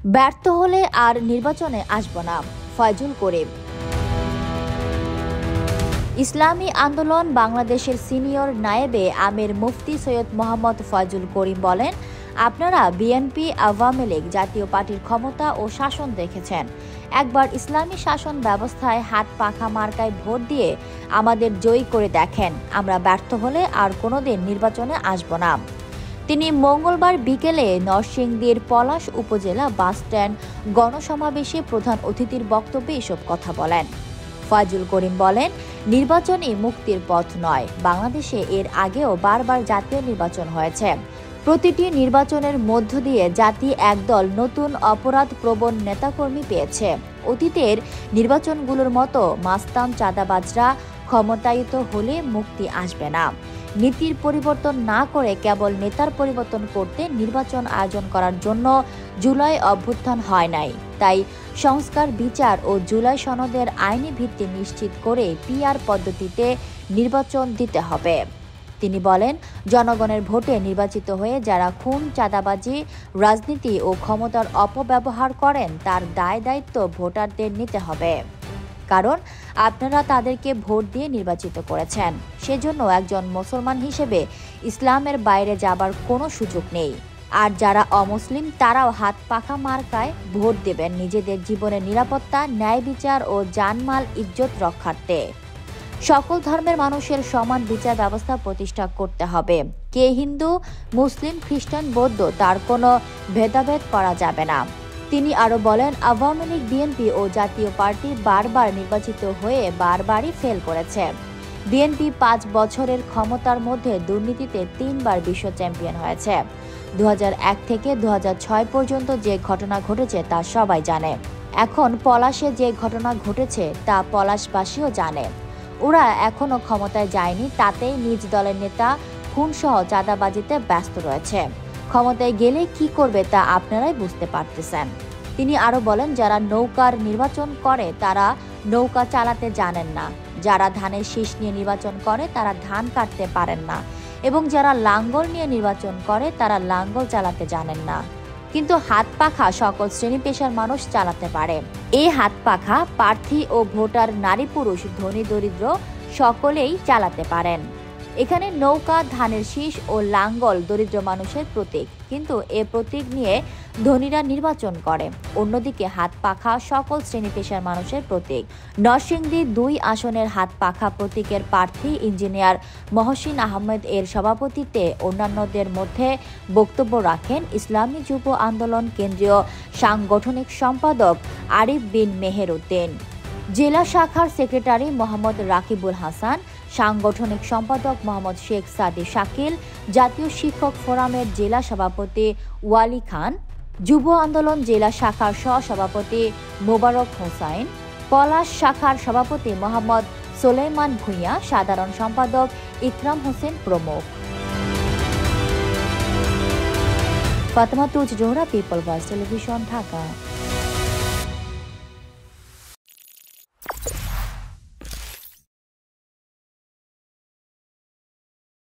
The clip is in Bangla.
ব্যর্থ হলে আর নির্বাচনে আসব না, ফয়জুল করিম। ইসলামী আন্দোলন বাংলাদেশের সিনিয়র নায়েবে আমির মুফতি সৈয়দ মোহাম্মদ ফয়জুল করিম বলেন, আপনারা বিএনপি, আওয়ামী লীগ, জাতীয় পার্টির ক্ষমতা ও শাসন দেখেছেন। একবার ইসলামী শাসন ব্যবস্থায় হাত পাখা মার্কায় ভোট দিয়ে আমাদের জয়ী করে দেখেন। আমরা ব্যর্থ হলে আর কোনোদিন নির্বাচনে আসব না। তিনি মঙ্গলবার বিকেলে নরসিংদীর পলাশ উপজেলা বাসস্ট্যান্ড গণসমাবেশে প্রধান অতিথির বক্তব্যে এসব কথা বলেন। ফয়জুল করিম বলেন, নির্বাচনই মুক্তির পথ নয়। বাংলাদেশে এর আগেও বারবার জাতীয় নির্বাচন হয়েছে। প্রতিটি নির্বাচনের মধ্য দিয়ে জাতি একদল নতুন অপরাধপ্রবণ নেতাকর্মী পেয়েছে। অতীতের নির্বাচনগুলোর মতো মাস্তান চাঁদাবাজরা ক্ষমতায়িত হলে মুক্তি আসবে না। নীতির পরিবর্তন না করে কেবল নেতার পরিবর্তন করতে নির্বাচন আয়োজন করার জন্য জুলাই অভ্যুত্থান হয় নাই। তাই সংস্কার, বিচার ও জুলাই সনদের আইনি ভিত্তি নিশ্চিত করে পিআর পদ্ধতিতে নির্বাচন দিতে হবে। তিনি বলেন, জনগণের ভোটে নির্বাচিত হয়ে যারা খুন, চাঁদাবাজি, রাজনীতি ও ক্ষমতার অপব্যবহার করেন তার দায়-দায়িত্ব ভোটারদের নিতে হবে। কারণ আপনারা তাদেরকে ভোট দিয়ে নির্বাচিত করেছেন। সেজন্য একজন মুসলমান হিসেবে ইসলামের বাইরে যাবার কোনো সুযোগ নেই। আর যারা অমুসলিম তারাও হাত পাখা মার্কায় ভোট দেবেন নিজেদের জীবনের নিরাপত্তা, ন্যায় বিচার ও জানমাল ইজ্জত রক্ষার্থে। সকল ধর্মের মানুষের সমান বিচার ব্যবস্থা প্রতিষ্ঠা করতে হবে। কে হিন্দু, মুসলিম, খ্রিস্টান, বৌদ্ধ তার কোনো ভেদাভেদ করা যাবে না। তিনি আরও বলেন, আওয়ামী লীগ, বিএনপি ও জাতীয় পার্টি বারবার নির্বাচিত হয়ে বারবারই ফেল করেছে। বিএনপি 5 বছরের ক্ষমতার মধ্যে দুর্নীতিতে 3 বার বিশ্ব চ্যাম্পিয়ন হয়েছে। 2001 থেকে 2006 পর্যন্ত যে ঘটনা ঘটেছে তা সবাই জানে। এখন পলাশে যে ঘটনা ঘটেছে তা পলাশবাসীও জানে। ওরা এখনো ক্ষমতায় যায়নি, তাতেই নিজ দলের নেতা খুনসহ চাঁদাবাজিতে ব্যস্ত রয়েছে। ক্ষমতায় গেলে কি করবে তা আপনারাই বুঝতে পারতেছেন। তিনি আরও বলেন, যারা নৌকার নির্বাচন করে তারা নৌকা চালাতে জানেন না, যারা ধানের শীষ নিয়ে নির্বাচন করে তারা ধান কাটতে পারেন না, এবং যারা লাঙ্গল নিয়ে নির্বাচন করে তারা লাঙ্গল চালাতে জানেন না। কিন্তু হাত পাখা সকল শ্রেণী পেশার মানুষ চালাতে পারে। এই হাত পাখা প্রার্থী ও ভোটার, নারী পুরুষ, ধনী দরিদ্র সকলেই চালাতে পারেন। এখানে নৌকা, ধানের শীষ ও লাঙ্গল দরিদ্র মানুষের প্রতীক, কিন্তু এ প্রতীক নিয়ে ধনীরা নির্বাচন করে। অন্যদিকে হাত পাখা সকল শ্রেণী পেশার মানুষের প্রতীক। নরসিংদী 2 আসনের হাত পাখা প্রতীকের প্রার্থী ইঞ্জিনিয়ার মহসিন আহমেদ এর সভাপতিত্বে অন্যান্যদের মধ্যে বক্তব্য রাখেন ইসলামী যুব আন্দোলন কেন্দ্রীয় সাংগঠনিক সম্পাদক আরিফ বিন মেহের উদ্দিন, জেলা শাখার সেক্রেটারি মোহাম্মদ রাকিবুল হাসান, সাংগঠনিক সম্পাদক মোহাম্মদ শেখ সাদি শাকিল, জাতীয় শিক্ষক ফোরামের জেলা সভাপতি ওয়ালি খান, যুব আন্দোলন জেলা শাখার সহ-সভাপতি মোবারক হোসাইন, পলাশ শাখার সভাপতি মোহাম্মদ সোলেমান ভূঁইয়া, সাধারণ সম্পাদক ইকরাম হোসেন প্রমুখ। Fatema Tuj Johra, People Voice Television, Dhaka.